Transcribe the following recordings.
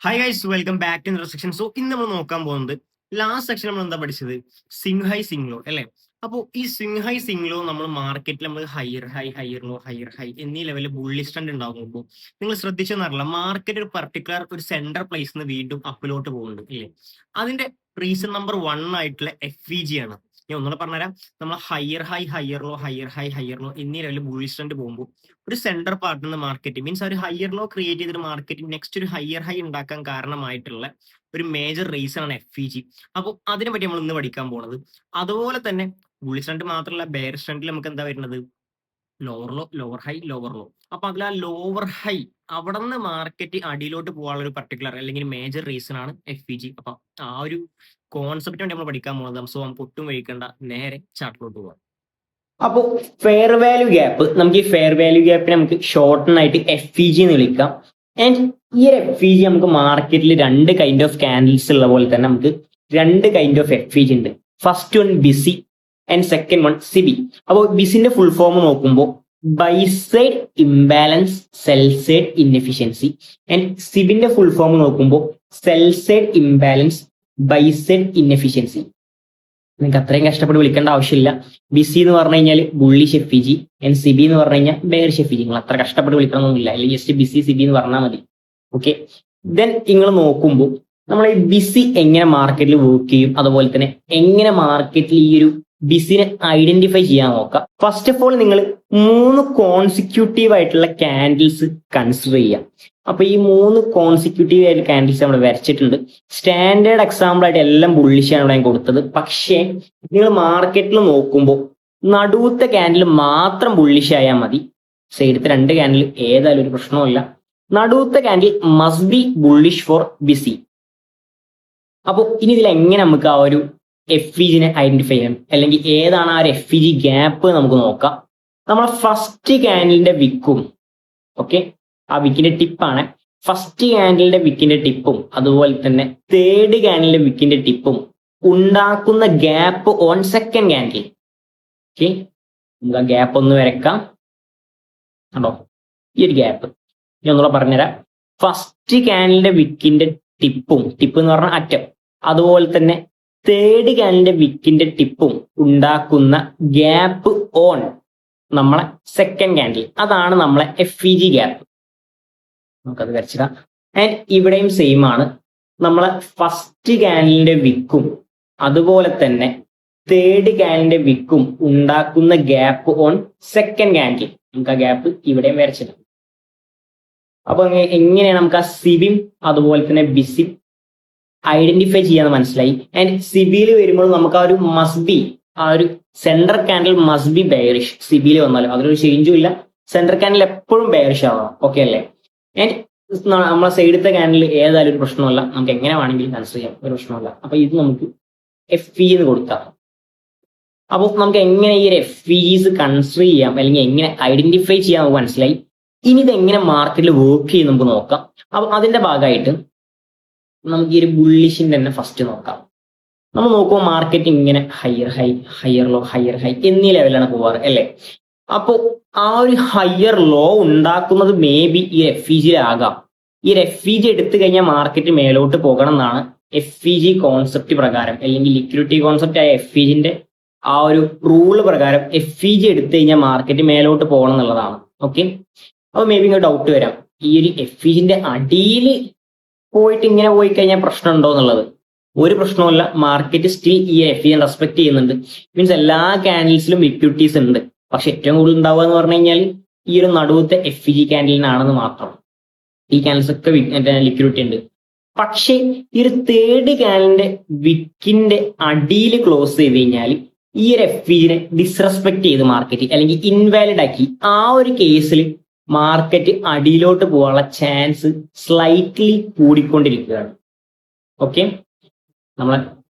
Hi guys, welcome back to inner section. So ഇന്ന് നമ്മൾ നോക്കാൻ പോകുന്നത് ലാസ്റ്റ് സെക്ഷൻ നമ്മൾ എന്താ പഠിച്ചത്? സ്വിംഗ് ഹൈ സ്വിംഗ് ലോ അല്ലേ? അപ്പോൾ ഈ സ്വിംഗ് ഹൈ സ്വിംഗ് ലോ നമ്മൾ മാർക്കറ്റിൽ നമ്മൾ ഹയർ ഹൈ എന്നീ ലെവലിൽ ബുള്ളിഷ് ട്രെൻഡ് ഉണ്ടാകുമ്പോൾ നിങ്ങൾ ശ്രദ്ധിച്ചെന്നറിയില്ല, മാർക്കറ്റ് ഒരു പർട്ടിക്കുലർ ഒരു സെന്റർ പ്ലേസ് നിന്ന് വീണ്ടും അപ്പിലോട്ട് പോകുന്നുണ്ട് ഇല്ലേ? അതിന്റെ റീസൺ നമ്പർ 1 ആയിട്ടുള്ള FVG ആണ്. ഞാൻ ഒന്നുകൂടെ പറഞ്ഞുതരാം. നമ്മൾ ഹയർ ലോ എന്നീ ലെവലിൽ ബുള്ളിഷ് ട്രെൻഡ് പോകുമ്പോൾ ഒരു സെന്റർ പാർട്ടിൽ നിന്ന് മാർക്കറ്റ് മീൻസ് ഒരു ഹയർ ലോ ക്രിയേറ്റ് ചെയ്തൊരു മാർക്കറ്റ് നെക്സ്റ്റ് ഒരു ഹയർ ഹൈ ഉണ്ടാക്കാൻ കാരണമായിട്ടുള്ള ഒരു മേജർ റീസൺ ആണ് FVG. അപ്പോൾ അതിനെ പറ്റി നമ്മൾ ഇന്ന് പഠിക്കാൻ പോകുന്നത്. അതുപോലെ തന്നെ ബുള്ളിഷ് ട്രെൻഡ് മാത്രമല്ല, ബെയറിഷ് ട്രെൻഡിൽ നമുക്ക് എന്താ വരുന്നത്? Lower low, lower high, lower low. അപ്പൊ അതിൽ ആ ലോവർ ഹൈ അവിടെ നിന്ന് മാർക്കറ്റ് അടിയിലോട്ട് പോകാനുള്ള ഒരു പർട്ടിക്കുലർ അല്ലെങ്കിൽ മേജർ റീസൺ ആണ് FVG. അപ്പൊ ആ ഒരു കോൺസെപ്റ്റ് വേണ്ടി നമ്മൾ പഠിക്കാൻ പോകുന്നത്. സോ നമുക്ക് ഒട്ടും വൈകണ്ട, നേരെ ചാർട്ടിലോട്ട് പോകാം. അപ്പോൾ ഫെയർ വാല്യൂ ഗ്യാപ്പ്, നമുക്ക് ഈ ഫെയർ വാല്യൂ ഗ്യാപ്പിനെ നമുക്ക് ഷോർട്ടൺ ആയിട്ട് FVG എന്ന് വിളിക്കാം. ആൻഡ് ഈ ഒരു FVG നമുക്ക് മാർക്കറ്റിൽ രണ്ട് കൈൻഡ് ഓഫ് കാൻഡിൽസ് ഉള്ള പോലെ തന്നെ നമുക്ക് രണ്ട് കൈൻഡ് ഓഫ് FVG ഉണ്ട്. First one BC and second one CB. അപ്പോൾ ബിസിന്റെ ഫുൾ ഫോം നോക്കുമ്പോൾ buy side imbalance sell side inefficiency. And സിബിന്റെ ഫുൾ ഫോം നോക്കുമ്പോൾ sell side imbalance buy side inefficiency. നിങ്ങൾക്ക് അത്രയും കഷ്ടപ്പെട്ട് വിളിക്കേണ്ട ആവശ്യമില്ല. ബിസി എന്ന് പറഞ്ഞു കഴിഞ്ഞാൽ ബുള്ളിഷ് FVG, ആൻഡ് സിബി എന്ന് പറഞ്ഞു കഴിഞ്ഞാൽ ബെയറിഷ് FVG. നിങ്ങൾ അത്ര കഷ്ടപ്പെട്ട് വിളിക്കണമെന്നില്ല, അല്ലെങ്കിൽ ജസ്റ്റ് ബിസി സിബി എന്ന് പറഞ്ഞാൽ മതി. ഓക്കെ, ദെൻ നിങ്ങൾ നോക്കുമ്പോൾ നമ്മൾ ഈ ബിസി എങ്ങനെ മാർക്കറ്റിൽ വർക്ക് ചെയ്യും, അതുപോലെ തന്നെ എങ്ങനെ മാർക്കറ്റിൽ ഈ ഒരു ബിസിനെ ഐഡന്റിഫൈ ചെയ്യാൻ നോക്കാം. ഫസ്റ്റ് ഓഫ് ഓൾ നിങ്ങൾ 3 കോൺസിക്യൂട്ടീവ് ആയിട്ടുള്ള കാൻഡിൽസ് കൺസിഡർ ചെയ്യാം. അപ്പൊ ഈ 3 കോൺസിക്യൂട്ടീവ് ആയിട്ടുള്ള കാൻഡിൽസ് നമ്മൾ വരച്ചിട്ടുണ്ട്. സ്റ്റാൻഡേർഡ് എക്സാമ്പിൾ ആയിട്ട് എല്ലാം ബുള്ളിഷാണ് ഇവിടെ ഞാൻ കൊടുത്തത്. പക്ഷേ നിങ്ങൾ മാർക്കറ്റിൽ നോക്കുമ്പോൾ നടുവത്തെ കാൻഡിൽ മാത്രം ബുള്ളിഷ് ആയാൽ മതി. സൈഡത്തെ 2 കാൻഡിൽ ഏതായാലും ഒരു പ്രശ്നവുമില്ല. നടുവത്തെ candle must be bullish for BC. അപ്പോൾ ഇനി ഇതിൽ എങ്ങനെ നമുക്ക് ആ ഒരു FVGനെ ഐഡന്റിഫൈ ചെയ്യാം, അല്ലെങ്കിൽ ഏതാണ് ആ ഒരു FVG ഗ്യാപ്പ് നമുക്ക് നോക്കാം. നമ്മളെ ഫസ്റ്റ് കാൻഡിലിന്റെ വിക്കും, ഓക്കെ, ആ വിക്കിന്റെ ടിപ്പാണ്. ഫസ്റ്റ് കാൻഡിലിന്റെ വിക്കിന്റെ ടിപ്പും അതുപോലെ തന്നെ തേർഡ് കാൻഡിലിന്റെ വിക്കിന്റെ ടിപ്പും ഉണ്ടാക്കുന്ന gap on second candle. Okay, നമുക്ക് ആ ഗ്യാപ്പ് ഒന്ന് വരക്കാം. കണ്ടോ ഈ ഒരു ഗ്യാപ്പ്? ഞാൻ ഒന്നുകൂടെ പറഞ്ഞുതരാം. ഫസ്റ്റ് കാൻഡിലിന്റെ വിക്കിന്റെ ടിപ്പ് എന്ന് പറഞ്ഞാൽ അറ്റം, അതുപോലെ തന്നെ തേർഡ് കാൻഡിലിന്റെ വിക്കിന്റെ ടിപ്പും ഉണ്ടാക്കുന്ന ഗ്യാപ്പ് ഓൺ നമ്മളെ സെക്കൻഡ് കാൻഡിൽ, അതാണ് നമ്മളെ FVG ഗ്യാപ്പ്. നമുക്കത് വരച്ചിടാം. ആൻഡ് ഇവിടെയും സെയിം ആണ്. നമ്മളെ ഫസ്റ്റ് കാൻഡിലിന്റെ വിക്കും അതുപോലെ തന്നെ തേർഡ് കാൻഡിലിന്റെ വിക്കും ഉണ്ടാക്കുന്ന ഗ്യാപ്പ് ഓൺ സെക്കൻഡ് കാൻഡിൽ, നമുക്ക് ആ ഗ്യാപ്പ് ഇവിടെയും വരച്ചിടാം. അപ്പൊ എങ്ങനെയാണ് നമുക്ക് ആ സിബിയും അതുപോലെ തന്നെ ബിസിയും ഐഡന്റിഫൈ ചെയ്യാന്ന് മനസ്സിലായി. ആൻഡ് സിബിയിൽ വരുമ്പോൾ നമുക്ക് ആ ഒരു മസ്റ്റ് ബി, ആ ഒരു centre candle must be bearish. സിബിയിൽ വന്നാലും അതിലൊരു ചേഞ്ചും ഇല്ല, സെന്റർ കാൻഡിൽ എപ്പോഴും ബെയറിഷ് ആവണം. ഓക്കെ അല്ലേ? ആൻഡ് നമ്മളെ സൈഡത്തെ കാൻഡിൽ ഏതായാലും ഒരു പ്രശ്നമല്ല, നമുക്ക് എങ്ങനെ വേണമെങ്കിലും കൺസിഡർ ചെയ്യാം, ഒരു പ്രശ്നമല്ല. അപ്പൊ ഇത് നമുക്ക് FVG എന്ന് കൊടുക്കാം. അപ്പോൾ നമുക്ക് എങ്ങനെ ഈ ഒരു FVGs കൺസിഡർ ചെയ്യാം, അല്ലെങ്കിൽ എങ്ങനെ ഐഡന്റിഫൈ ചെയ്യാൻ നമുക്ക് മനസ്സിലായി. ഇനി ഇത് എങ്ങനെ മാർക്കറ്റിൽ വർക്ക് ചെയ്യും നമുക്ക് നോക്കാം. അപ്പൊ അതിന്റെ ഭാഗമായിട്ട് നമുക്ക് ഈ ഒരു ബുള്ളിഷിന്റെ തന്നെ ഫസ്റ്റ് നോക്കാം. നമ്മൾ നോക്കുമ്പോൾ മാർക്കറ്റ് ഇങ്ങനെ ഹയർ ഹൈ എന്നീ ലെവലാണ് പോവാറ് അല്ലേ? അപ്പോൾ ആ ഒരു ഹയർ ലോ ഉണ്ടാക്കുന്നത് മേ ബി ഈ FVG ആകാം. ഈ ഒരു FVG എടുത്തു കഴിഞ്ഞാൽ മാർക്കറ്റ് മേലോട്ട് പോകണം എന്നാണ് FVG കോൺസെപ്റ്റ് പ്രകാരം, അല്ലെങ്കിൽ ലിക്വിഡിറ്റി കോൺസെപ്റ്റ് ആയ FVGന്റെ ആ ഒരു റൂള് പ്രകാരം FVG എടുത്തു കഴിഞ്ഞാൽ മാർക്കറ്റ് മേലോട്ട് പോകണം എന്നുള്ളതാണ്. ഓക്കെ, അപ്പൊ മേ ബി ഇങ്ങനെ ഡൗട്ട് വരാം, ഈ ഒരു FVGന്റെ അടിയിൽ പോയിട്ട് ഇങ്ങനെ പോയി കഴിഞ്ഞാൽ പ്രശ്നം ഉണ്ടോ എന്നുള്ളത്. ഒരു പ്രശ്നവുമില്ല, മാർക്കറ്റ് സ്റ്റിൽ ഈ FVG റെസ്പെക്ട് ചെയ്യുന്നുണ്ട്. മീൻസ് എല്ലാ കാൻഡിൽസിലും ലിക്വിഡിറ്റീസ് ഉണ്ട്. പക്ഷെ ഏറ്റവും കൂടുതൽ ഉണ്ടാവുക എന്ന് പറഞ്ഞു കഴിഞ്ഞാൽ ഈ ഒരു നടുവത്തെ FVG കാൻഡിലിനാണെന്ന് മാത്രം. ഈ കാൻഡിൽസ് ഒക്കെ ലിക്വിഡിറ്റി ഉണ്ട്. പക്ഷെ ഈ ഒരു തേർഡ് കാൻഡിലിന്റെ വിക്കിന്റെ അടിയിൽ ക്ലോസ് ചെയ്ത് കഴിഞ്ഞാൽ ഈ ഒരു FVGനെ ഡിസ്റെസ്പെക്ട് ചെയ്ത് മാർക്കറ്റ്, അല്ലെങ്കിൽ ഇൻവാലിഡ് ആക്കി, ആ ഒരു കേസിൽ മാർക്കറ്റ് അടിയിലോട്ട് പോകാനുള്ള ചാൻസ് സ്ലൈറ്റ്ലി കൂടിക്കൊണ്ടിരിക്കുകയാണ്. ഓക്കെ, നമ്മളെ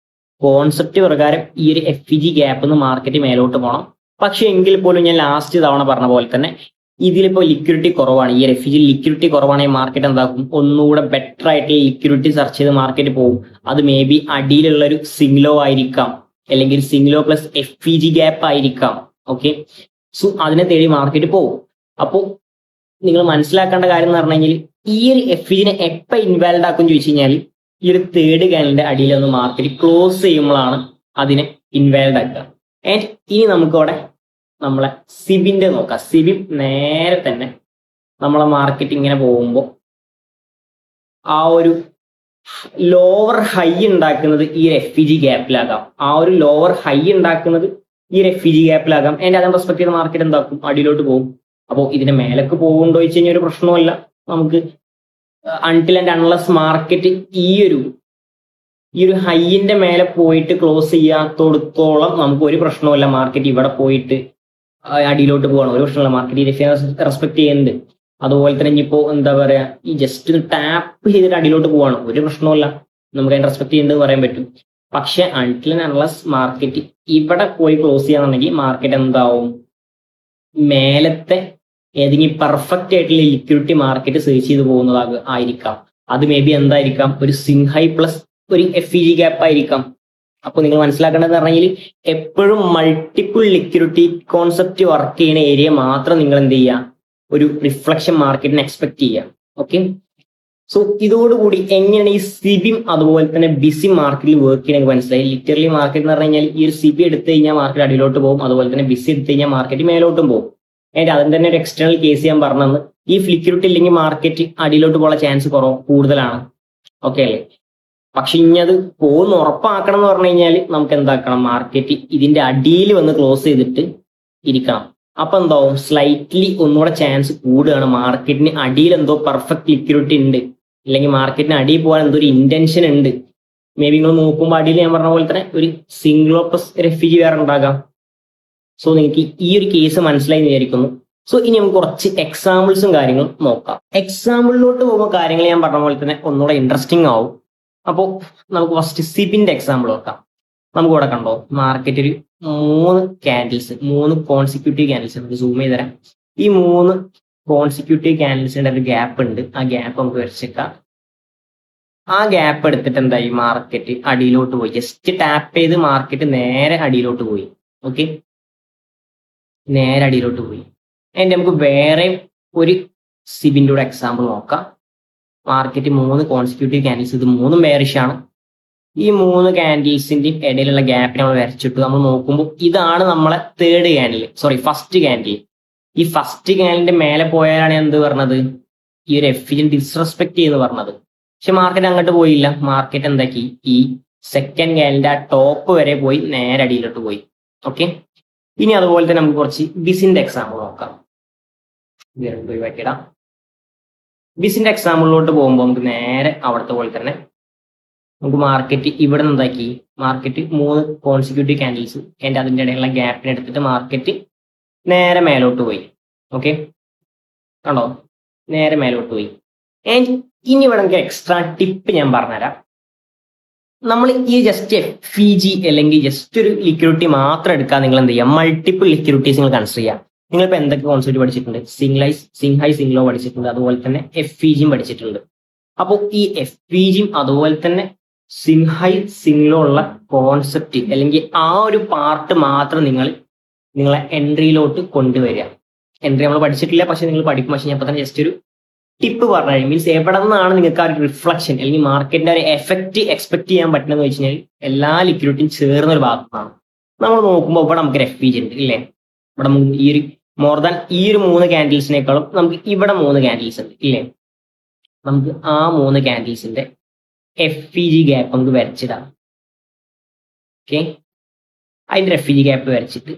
കോൺസെപ്റ്റ് പ്രകാരം ഈ ഒരു FVG ഗ്യാപ്പ് നിന്ന് മാർക്കറ്റ് മേലോട്ട് പോകണം. പക്ഷെ എങ്കിൽ പോലും ഞാൻ ലാസ്റ്റ് തവണ പറഞ്ഞ പോലെ തന്നെ ഇതിലിപ്പോ ലിക്വിഡിറ്റി കുറവാണ്. ഈ ഒരു FVG ലിക്വിഡിറ്റി കുറവാണെങ്കിൽ മാർക്കറ്റ് എന്താക്കും, ഒന്നുകൂടെ ബെറ്റർ ആയിട്ട് ലിക്വിഡിറ്റി സെർച്ച് ചെയ്ത് മാർക്കറ്റ് പോകും. അത് മേ ബി അടിയിലുള്ള ഒരു സിംഗ്ലോ ആയിരിക്കാം, അല്ലെങ്കിൽ സിംഗ്ലോ പ്ലസ് FVG ഗ്യാപ്പ് ആയിരിക്കാം. ഓക്കെ, സോ അതിനെ തേടി മാർക്കറ്റ് പോകും. അപ്പോൾ നിങ്ങൾ മനസ്സിലാക്കേണ്ട കാര്യം എന്ന് പറഞ്ഞു കഴിഞ്ഞാൽ ഈ ഒരു എഫ്ഇജിനെ എപ്പോൾ ഇൻവാലിഡ് ആക്കും ചോദിച്ചു കഴിഞ്ഞാൽ ഈ ഒരു തേർഡ് ക്യാൻഡിലിന്റെ അടിയിലൊന്ന് മാർക്കറ്റ് ക്ലോസ് ചെയ്യുമ്പോഴാണ് അതിനെ ഇൻവാലിഡ് ആക്കുക. ആൻഡ് ഇനി നമുക്കവിടെ നമ്മളെ സിബിന്റെ നോക്കാം. സിബി നേരെ തന്നെ നമ്മളെ മാർക്കറ്റ് ഇങ്ങനെ പോകുമ്പോൾ ആ ഒരു ലോവർ ഹൈ ഉണ്ടാക്കുന്നത് ഈ ഒരു എഫ്ഇജി ഗ്യാപ്പിലാകാം. ആ ഒരു ലോവർ ഹൈ ഉണ്ടാക്കുന്നത് ഈ ഒരു എഫ്ഇജി ഗ്യാപ്പിലാകാം. ആൻഡ് അതിനെ റെസ്പെക്ട് ചെയ്ത മാർക്കറ്റ് എന്താക്കും, അടിയിലോട്ട് പോകും. അപ്പോൾ ഇതിന്റെ മേലേക്ക് പോകുന്നുണ്ടോ വെച്ച് കഴിഞ്ഞാൽ ഒരു പ്രശ്നമല്ല. നമുക്ക് അൺടിൽ ആൻഡ് അൺലെസ് മാർക്കറ്റ് ഈ ഒരു ഹൈയിന്റെ മേലെ പോയിട്ട് ക്ലോസ് ചെയ്യാത്തോടത്തോളം നമുക്ക് ഒരു പ്രശ്നമല്ല. മാർക്കറ്റ് ഇവിടെ പോയിട്ട് അടിയിലോട്ട് പോകണം, ഒരു പ്രശ്നമല്ല. മാർക്കറ്റ് റെസ്പെക്ട് ചെയ്യുന്നുണ്ട്. അതുപോലെ തന്നെ ഇനിയിപ്പോ എന്താ പറയാ, ഈ ജസ്റ്റ് ടാപ്പ് ചെയ്തിട്ട് അടിയിലോട്ട് പോവാണ്, ഒരു പ്രശ്നമല്ല, നമുക്ക് അതിനെ റെസ്പെക്ട് ചെയ്യുന്നത് പറയാൻ പറ്റും. പക്ഷെ അൺടിൽ ആൻഡ് അൺലെസ് മാർക്കറ്റ് ഇവിടെ പോയി ക്ലോസ് ചെയ്യാന്നുണ്ടെങ്കിൽ മാർക്കറ്റ് എന്താവും, മേലത്തെ ഏതെങ്കിലും പെർഫെക്റ്റ് ആയിട്ടുള്ള ലിക്വിഡിറ്റി മാർക്കറ്റ് സെർച്ച് ചെയ്ത് പോകുന്നതാക ആയിരിക്കാം. അത് മേ ബി എന്തായിരിക്കാം, ഒരു സിങ് ഹൈ പ്ലസ് ഒരു എഫ്ഇജി ഗ്യാപ്പ് ആയിരിക്കാം. അപ്പൊ നിങ്ങൾ മനസ്സിലാക്കേണ്ടത് പറഞ്ഞാൽ എപ്പോഴും മൾട്ടിപ്പിൾ ലിക്വിഡിറ്റി കോൺസെപ്റ്റ് വർക്ക് ചെയ്യുന്ന ഏരിയ മാത്രം നിങ്ങൾ എന്ത് ചെയ്യുക, ഒരു റിഫ്ലക്ഷൻ മാർക്കറ്റിനെ എക്സ്പെക്ട് ചെയ്യുക. ഓക്കെ, സോ ഇതോടുകൂടി എങ്ങനെയാണ് ഈ സിബിയും അതുപോലെ തന്നെ ബിസി മാർക്കറ്റിൽ വർക്ക് ചെയ്യണമെങ്കിൽ മനസ്സിലായി. ലിറ്ററലി മാർക്കറ്റ് എന്ന് പറഞ്ഞു കഴിഞ്ഞാൽ ഈ ഒരു സിബി എടുത്തു കഴിഞ്ഞാൽ മാർക്കറ്റ് അടിയിലോട്ട് പോകും, അതുപോലെ തന്നെ ബിസി എടുത്തു കഴിഞ്ഞാൽ മാർക്കറ്റ് മേലോട്ടും പോകും. ആൻഡ് അതിന് തന്നെ ഒരു എക്സ്റ്റേണൽ കേസ് ഞാൻ പറഞ്ഞത്, ഈ ലിക്വിഡിറ്റി ഇല്ലെങ്കിൽ മാർക്കറ്റ് അടിയിലോട്ട് പോകാൻ ചാൻസ് കൂടുതലാണ്. ഓക്കെ അല്ലേ? പക്ഷെ ഇനി അത് പോകുന്ന ഉറപ്പാക്കണം എന്ന് പറഞ്ഞു കഴിഞ്ഞാൽ നമുക്ക് എന്താക്കണം, മാർക്കറ്റ് ഇതിന്റെ അടിയിൽ വന്ന് ക്ലോസ് ചെയ്തിട്ട് ഇരിക്കണം. അപ്പൊ എന്താവും, സ്ലൈറ്റ്ലി ഒന്നുകൂടെ ചാൻസ് കൂടുകയാണ് മാർക്കറ്റിന് അടിയിൽ എന്തോ പെർഫെക്റ്റ് ലിക്വിഡിറ്റി ഉണ്ട്, അല്ലെങ്കിൽ മാർക്കറ്റിന് അടിയിൽ പോകാൻ എന്തോ ഒരു ഇന്റൻഷൻ ഉണ്ട്. മേ ബി നിങ്ങൾ നോക്കുമ്പോൾ അടിയിൽ ഞാൻ പറഞ്ഞ പോലെ തന്നെ ഒരു സിംഗിൾ പ്ലസ് റെഫ്യൂജി വേറെ ഉണ്ടാകാം. സോ നിങ്ങൾക്ക് ഈ ഒരു കേസ് മനസ്സിലായി വിചാരിക്കുന്നു. സോ ഇനി നമുക്ക് കുറച്ച് എക്സാമ്പിൾസും കാര്യങ്ങളും നോക്കാം. എക്സാമ്പിളിലോട്ട് പോകുമ്പോൾ കാര്യങ്ങൾ ഞാൻ പറഞ്ഞ പോലെ തന്നെ ഒന്നുകൂടെ ഇൻട്രസ്റ്റിംഗ് ആവും. അപ്പോൾ നമുക്ക് ഫസ്റ്റ് സിബിന്റെ എക്സാമ്പിൾ നോക്കാം. നമുക്ക് ഇവിടെ കണ്ടോ, മാർക്കറ്റ് ഒരു 3 ക്യാൻഡിൽസ്, 3 കോൺസിക്യൂട്ടീവ് ക്യാൻഡിൽസ്, നമുക്ക് സൂം ചെയ്ത് തരാം. ഈ 3 കോൺസിക്യൂട്ടീവ് ക്യാൻഡിൽസിന്റെ ഒരു ഗ്യാപ്പ് ഉണ്ട്. ആ ഗ്യാപ്പ് നമുക്ക് വരച്ചേക്കാം. ആ ഗ്യാപ്പ് എടുത്തിട്ട് എന്തായി, മാർക്കറ്റ് അടിയിലോട്ട് പോയി. ജസ്റ്റ് ടാപ്പ് ചെയ്ത് മാർക്കറ്റ് നേരെ അടിയിലോട്ട് പോയി. ഓക്കെ, നേരെ അടിയിലോട്ട് പോയി. അതിന്റെ നമുക്ക് വേറെ ഒരു സിബിന്റെ കൂടെ എക്സാമ്പിൾ നോക്കാം. മാർക്കറ്റ് 3 കോൺസിക്യൂട്ടീവ് ക്യാൻഡിൽസ്, ഇത് 3 ബെയറിഷ് ആണ്. ഈ 3 ക്യാൻഡിൽസിന്റെയും ഇടയിലുള്ള ഗ്യാപ്പ് നമ്മൾ വരച്ചിട്ട് നമ്മൾ നോക്കുമ്പോൾ ഇതാണ് നമ്മളെ ഫസ്റ്റ് ക്യാൻഡിൽ. ഈ ഫസ്റ്റ് ക്യാൻഡിലിന്റെ മേലെ പോയാലാണ് എന്ത് പറഞ്ഞത്, ഈ ഒരു എഫിഷ്യൻ ഡിസ്റെസ്പെക്ട് ചെയ്യുന്നു പറഞ്ഞത്. പക്ഷെ മാർക്കറ്റ് അങ്ങോട്ട് പോയില്ല. മാർക്കറ്റ് എന്താക്കി, ഈ സെക്കൻഡ് ക്യാൻഡിലിന്റെ ആ ടോപ്പ് വരെ പോയി നേരെ അടിയിലോട്ട് പോയി. ഓക്കെ, ഇനി അതുപോലെ തന്നെ നമുക്ക് കുറച്ച് ബിസിന്റെ എക്സാമ്പിൾ നോക്കാം. ഒഴിവാക്കിയിടാം. ബിസിന്റെ എക്സാമ്പിളിലോട്ട് പോകുമ്പോൾ നമുക്ക് നേരെ അവിടുത്തെ പോലെ തന്നെ നമുക്ക് മാർക്കറ്റ് ഇവിടെ നിന്ന് എന്താക്കി, മാർക്കറ്റ് 3 കോൺസിക്യൂട്ടീവ് ക്യാൻഡിൽസ് അതിന്റെ അതിന്റെ ഇടയിലുള്ള ഗ്യാപ്പിനെ എടുത്തിട്ട് മാർക്കറ്റ് നേരെ മേലോട്ട് പോയി. ഓക്കെ, കണ്ടോ, നേരെ മേലോട്ട് പോയി. ആൻഡ് ഇനി ഇവിടെ നമുക്ക് എക്സ്ട്രാ ടിപ്പ് ഞാൻ പറഞ്ഞുതരാം. നമ്മൾ ഈ ജസ്റ്റ് എഫ്ഇജി അല്ലെങ്കിൽ ജസ്റ്റ് ഒരു ലിക്വിഡിറ്റി മാത്രം എടുക്കാൻ നിങ്ങൾ എന്ത് ചെയ്യുക, മൾട്ടിപ്പിൾ ലിക്വിഡിറ്റീസ് നിങ്ങൾ കൺസിഡർ ചെയ്യുക. നിങ്ങളിപ്പോൾ എന്തൊക്കെ കോൺസെപ്റ്റ് പഠിച്ചിട്ടുണ്ട്, സിങ് ഹൈ സിങ് ലോ പഠിച്ചിട്ടുണ്ട്, അതുപോലെ തന്നെ എഫ്ഇജിയും പഠിച്ചിട്ടുണ്ട്. അപ്പോൾ ഈ എഫ്ഇജിയും അതുപോലെ തന്നെ സിങ് ഹൈ സിങ് ലോ ഉള്ള കോൺസെപ്റ്റ് അല്ലെങ്കിൽ ആ ഒരു പാർട്ട് മാത്രം നിങ്ങളെ എൻട്രിയിലോട്ട് കൊണ്ടുവരിക. എൻട്രി നമ്മൾ പഠിച്ചിട്ടില്ല, പക്ഷെ നിങ്ങൾ പഠിക്കും. പക്ഷെ ഞാൻ ഇപ്പൊ തന്നെ ജസ്റ്റ് ഒരു ടിപ്പ് പറഞ്ഞു, മീൻസ് എവിടെ നിന്നാണ് നിങ്ങൾക്ക് ആ ഒരു റിഫ്ലക്ഷൻ അല്ലെങ്കിൽ മാർക്കറ്റിന്റെ ഒരു എഫക്റ്റ് എക്സ്പെക്ട് ചെയ്യാൻ പറ്റുന്നത് വെച്ച് കഴിഞ്ഞാൽ എല്ലാ ലിക്വിഡിറ്റിയും ചേർന്ന ഒരു ഭാഗത്താണ്. നമ്മൾ നോക്കുമ്പോൾ ഇവിടെ നമുക്ക് എഫ്ഇജി ഉണ്ട് ഇല്ലേ, ഇവിടെ ഈ ഒരു മോർ ദാൻ ഈ ഒരു 3 ക്യാൻഡിൽസിനേക്കാളും നമുക്ക് ഇവിടെ 3 ക്യാൻഡിൽസ് ഉണ്ട് ഇല്ലേ. നമുക്ക് ആ 3 ക്യാൻഡിൽസിന്റെ എഫ്ഇജി ഗ്യാപ്പ് നമുക്ക് വരച്ചിടാം. ഓക്കെ, അതിന്റെ എഫ്ഇജി ഗ്യാപ്പ് വരച്ചിട്ട്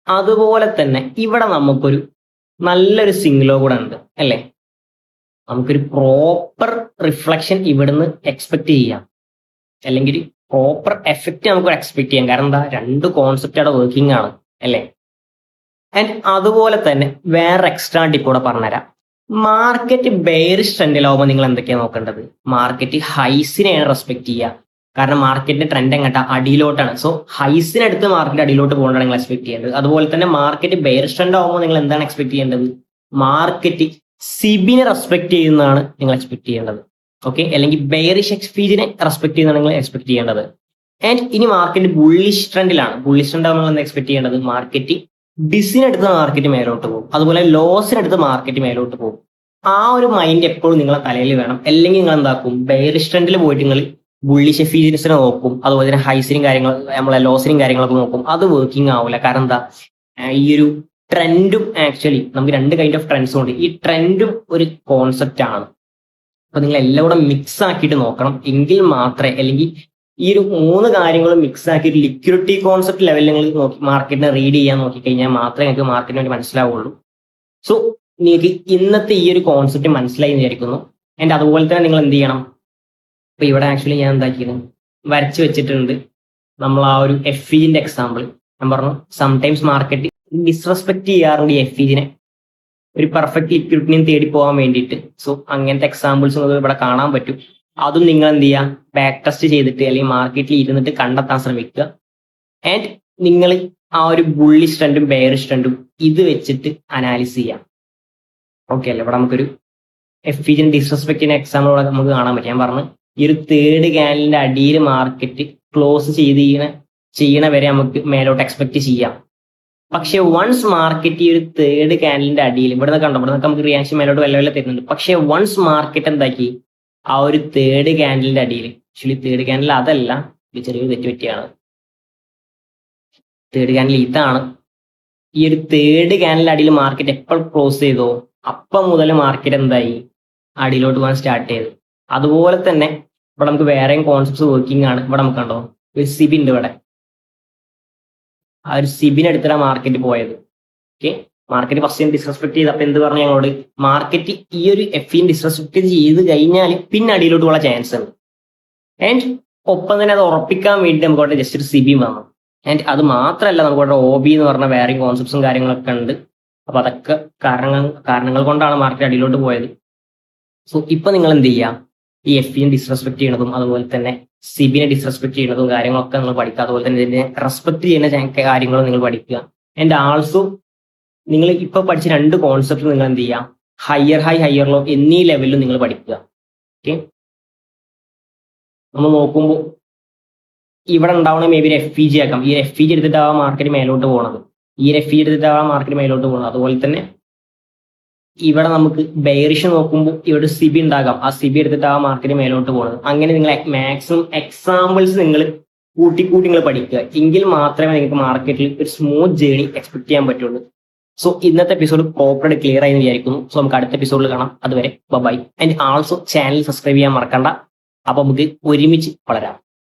അതുപോലെ തന്നെ ഇവിടെ നമുക്കൊരു നല്ലൊരു സിംഗിളോ കൂടെ ഉണ്ട് അല്ലേ. നമുക്കൊരു പ്രോപ്പർ റിഫ്ലക്ഷൻ ഇവിടുന്ന് എക്സ്പെക്ട് ചെയ്യാം, അല്ലെങ്കിൽ ഒരു പ്രോപ്പർ എഫക്റ്റ് നമുക്ക് എക്സ്പെക്ട് ചെയ്യാം. കാരണം എന്താ, 2 കോൺസെപ്റ്റ് അവിടെ വർക്കിംഗ് ആണ് അല്ലേ. ആൻഡ് അതുപോലെ തന്നെ വേറെ എക്സ്ട്രാ ടിപ്പ് കൂടെ പറഞ്ഞുതരാം. മാർക്കറ്റ് ബെയറിഷ് ട്രെൻഡിലാവുമ്പോൾ നിങ്ങൾ എന്തൊക്കെയാണ് നോക്കേണ്ടത്, മാർക്കറ്റ് ഹൈസിനെയാണ് റെസ്പെക്ട് ചെയ്യുക. കാരണം മാർക്കറ്റിന്റെ ട്രെൻഡ് എങ്ങോട്ടാ, അടിയിലോട്ടാണ്. സോ ഹൈസിനടുത്ത് മാർക്കറ്റ് അടിയിലോട്ട് പോകേണ്ടതാണ് നിങ്ങൾ എക്സ്പെക്ട് ചെയ്യേണ്ടത്. അതുപോലെ തന്നെ മാർക്കറ്റ് ബെയറിഷ് ട്രെൻഡ് ആവുമ്പോൾ നിങ്ങൾ എന്താണ് എക്സ്പെക്ട് ചെയ്യേണ്ടത്, മാർക്കറ്റ് സിബിനെ റെസ്പെക്ട് ചെയ്യുന്നതാണ് നിങ്ങൾ എക്സ്പെക്ട് ചെയ്യേണ്ടത്. ഓക്കെ, അല്ലെങ്കിൽ ബെയറിഷ് എക്സ്പീജിനെ റെസ്പെക്ട് ചെയ്യുന്നതാണ് നിങ്ങൾ എക്സ്പെക്ട് ചെയ്യേണ്ടത്. ആൻഡ് ഇനി മാർക്കറ്റ് ബുള്ളിഷ് ട്രെൻഡിലാണ്. ബുള്ളിഷ് ട്രെൻഡ് ആവുമ്പോൾ നിങ്ങൾ എക്സ്പെക്ട് ചെയ്യേണ്ടത് മാർക്കറ്റ് ഡിസിനടുത്ത് മാർക്കറ്റ് മേലോട്ട് പോകും, അതുപോലെ ലോസിനടുത്ത് മാർക്കറ്റ് മേലോട്ട് പോകും. ആ ഒരു മൈൻഡ് എപ്പോഴും നിങ്ങളെ തലയിൽ വേണം. അല്ലെങ്കിൽ നിങ്ങൾ എന്താക്കും, ബെയറിഷ് ട്രെൻഡിൽ പോയിട്ട് നിങ്ങൾ ബുള്ളിഷ് എഫിഷ്യൻസിനെ നോക്കും, അതുപോലെ തന്നെ ഹൈസിനും കാര്യങ്ങൾ നമ്മളെ ലോസിനും കാര്യങ്ങളൊക്കെ നോക്കും. അത് വർക്കിംഗ് ആവില്ല. കാരണം എന്താ, ഈ ഒരു ട്രെൻഡും ആക്ച്വലി നമുക്ക് രണ്ട് കൈൻഡ് ഓഫ് ട്രെൻഡ്സും ഉണ്ട്. ഈ ട്രെൻഡും ഒരു കോൺസെപ്റ്റ് ആണ്. അപ്പൊ നിങ്ങൾ എല്ലാം കൂടെ മിക്സ് ആക്കിയിട്ട് നോക്കണം. എങ്കിൽ മാത്രമേ, അല്ലെങ്കിൽ ഈ ഒരു മൂന്ന് കാര്യങ്ങളും മിക്സ് ആക്കിയിട്ട് ലിക്വിഡിറ്റി കോൺസെപ്റ്റ് ലെവലിൽ നിങ്ങൾ നോക്കി മാർക്കറ്റിനെ റീഡ് ചെയ്യാൻ നോക്കിക്കഴിഞ്ഞാൽ മാത്രമേ നിങ്ങൾക്ക് മാർക്കറ്റിന് വേണ്ടി മനസ്സിലാവുള്ളൂ. സോ നിങ്ങൾക്ക് ഇന്നത്തെ ഈ ഒരു കോൺസെപ്റ്റ് മനസ്സിലായി എന്ന് വിചാരിക്കുന്നു. ആൻഡ് അതുപോലെ തന്നെ നിങ്ങൾ എന്ത് ചെയ്യണം, ഇപ്പൊ ഇവിടെ ആക്ച്വലി ഞാൻ എന്താക്കിയത് വരച്ച് വെച്ചിട്ടുണ്ട് നമ്മൾ ആ ഒരു എഫ്ഇജിന്റെ എക്സാമ്പിൾ. ഞാൻ പറഞ്ഞു സംടൈംസ് മാർക്കറ്റ് ഡിസ്റെസ്പെക്ട് ചെയ്യാറുണ്ട് ഈ എഫ്ഇജിനെ ഒരു പെർഫെക്റ്റ് ലിക്വിഡിറ്റിയും തേടി പോകാൻ വേണ്ടിയിട്ട്. സോ അങ്ങനത്തെ എക്സാമ്പിൾസ് നമുക്ക് ഇവിടെ കാണാൻ പറ്റും. അതും നിങ്ങൾ എന്ത് ചെയ്യുക, ബാക്ക് ടെസ്റ്റ് ചെയ്തിട്ട് അല്ലെങ്കിൽ മാർക്കറ്റിൽ ഇരുന്നിട്ട് കണ്ടെത്താൻ ശ്രമിക്കുക. ആൻഡ് നിങ്ങൾ ആ ഒരു ബുള്ളിഷ് ട്രെൻഡും ബെയറിഷ് ട്രെൻഡും ഇത് വെച്ചിട്ട് അനാലിസ് ചെയ്യാം. ഓക്കെ അല്ലേ? ഇവിടെ നമുക്കൊരു എഫിഷ്യൻ ഡിസ്റെസ്പെക്റ്റിന്റെ എക്സാമ്പിൾ ഇവിടെ നമുക്ക് കാണാൻ പറ്റും. ഞാൻ പറഞ്ഞു ഈ ഒരു തേർഡ് ക്യാൻഡലിന്റെ അടിയിൽ മാർക്കറ്റ് ക്ലോസ് ചെയ്യണ വരെ നമുക്ക് മേലോട്ട് എക്സ്പെക്ട് ചെയ്യാം. പക്ഷെ വൺസ് മാർക്കറ്റ് ഈ ഒരു തേർഡ് ക്യാൻഡലിന്റെ അടിയിൽ ഇവിടെ നിന്ന് കണ്ടോ, ഇവിടെ നിന്ന് നമുക്ക് റിയാക്ഷൻ മേലോട്ട് വല്ല തരുന്നുണ്ട്. പക്ഷെ വൺസ് മാർക്കറ്റ് എന്താക്കി ആ ഒരു തേർഡ് ക്യാൻഡലിന്റെ അടിയിൽ, ആക്ച്വലി തേർഡ് ക്യാൻഡിൽ അതല്ല, ഇത് ചെറിയൊരു തെറ്റ് പറ്റിയാണ്. തേർഡ് ക്യാൻഡിൽ ഇതാണ്. ഈ ഒരു തേർഡ് ക്യാൻഡലിന്റെ അടിയിൽ മാർക്കറ്റ് എപ്പോൾ ക്ലോസ് ചെയ്തോ അപ്പം മുതൽ മാർക്കറ്റ് എന്തായി അടിയിലോട്ട് പോകാൻ സ്റ്റാർട്ട് ചെയ്തു. അതുപോലെ തന്നെ ഇവിടെ നമുക്ക് വേറെയും കോൺസെപ്റ്റ്സ് വർക്കിംഗ് ആണ്. ഇവിടെ നമുക്ക് കണ്ടോ ഒരു സിബി ഉണ്ട്. ഇവിടെ ആ ഒരു സിബിന് എടുത്തിട്ടാണ് മാർക്കറ്റ് പോയത്. ഓക്കെ, മാർക്കറ്റ് ഫസ്റ്റ് ഡിസ്റെസ്പെക്ട് ചെയ്ത് അപ്പൊ എന്ത് പറഞ്ഞു ഞങ്ങളോട്, മാർക്കറ്റ് ഈ ഒരു എഫിൻ ഡിസ്റെസ്പെക്ട് ചെയ്ത് കഴിഞ്ഞാൽ പിന്നെ അടിയിലോട്ട് പോകാൻ ചാൻസ് ഉണ്ട്. ആൻഡ് ഒപ്പം തന്നെ അത് ഉറപ്പിക്കാൻ വേണ്ടി നമുക്ക് അവിടെ ജസ്റ്റ് ഒരു സിബി വന്നു. ആൻഡ് അത് മാത്രമല്ല, നമുക്ക് ഇവിടെ OB എന്ന് പറഞ്ഞ വേറെയും കോൺസെപ്റ്റ്സും കാര്യങ്ങളൊക്കെ ഉണ്ട്. അപ്പൊ അതൊക്കെ കാരണങ്ങൾ കൊണ്ടാണ് മാർക്കറ്റ് അടിയിലോട്ട് പോയത്. സോ ഇപ്പൊ നിങ്ങൾ എന്ത് ചെയ്യുക, ഈ എഫിനെ ഡിസ്റെസ്പെക്ട് ചെയ്യണതും അതുപോലെ തന്നെ സിബിനെ ഡിസ്റെസ്പെക്ട് ചെയ്യുന്നതും കാര്യങ്ങളൊക്കെ നിങ്ങൾ പഠിക്കുക. അതുപോലെ തന്നെ ഇതിനെ റെസ്പെക്ട് ചെയ്യുന്ന കാര്യങ്ങളും നിങ്ങൾ പഠിക്കുക. ആൻഡ് ആൾസോ നിങ്ങൾ ഇപ്പൊ പഠിച്ച രണ്ട് കോൺസെപ്റ്റ് നിങ്ങൾ എന്ത് ചെയ്യുക, ഹയർ ഹൈ ഹയർ ലോ എന്നീ ലെവലിൽ നിങ്ങൾ പഠിക്കുക. ഓക്കെ, നമ്മൾ നോക്കുമ്പോൾ ഇവിടെ ഉണ്ടാവണ മേ ബി ഒരു FEG ആക്കാം. ഈ FEG എടുത്തിട്ടാവാം മാർക്കറ്റ് മേലോട്ട് പോകണത്, ഈ FEG എടുത്തിട്ടാവാം മാർക്കറ്റ് മേലോട്ട് പോകുന്നത്. അതുപോലെ തന്നെ ഇവിടെ നമുക്ക് ബെയറിഷ് നോക്കുമ്പോൾ ഇവിടെ സിബി ഉണ്ടാകാം, ആ സിബി എടുത്തിട്ടാവാം മാർക്കറ്റ് മേലോട്ട് പോകുന്നത്. അങ്ങനെ നിങ്ങൾ മാക്സിമം എക്സാമ്പിൾസ് നിങ്ങൾ കൂട്ടി നിങ്ങൾ പഠിക്കുക. എങ്കിൽ മാത്രമേ നിങ്ങൾക്ക് മാർക്കറ്റിൽ ഒരു സ്മൂത്ത് ജേണി എക്സ്പെക്ട് ചെയ്യാൻ പറ്റുള്ളൂ. സോ ഇന്നത്തെ എപ്പിസോഡ് പ്രോപ്പറായിട്ട് ക്ലിയർ ആയി എന്ന് വിചാരിക്കുന്നു. സോ നമുക്ക് അടുത്ത എപ്പിസോഡിൽ കാണാം. അതുവരെ bye. And also channel subscribe ചെയ്യാൻ മറക്കണ്ട. അപ്പൊ നമുക്ക് ഒരുമിച്ച് വളരാം.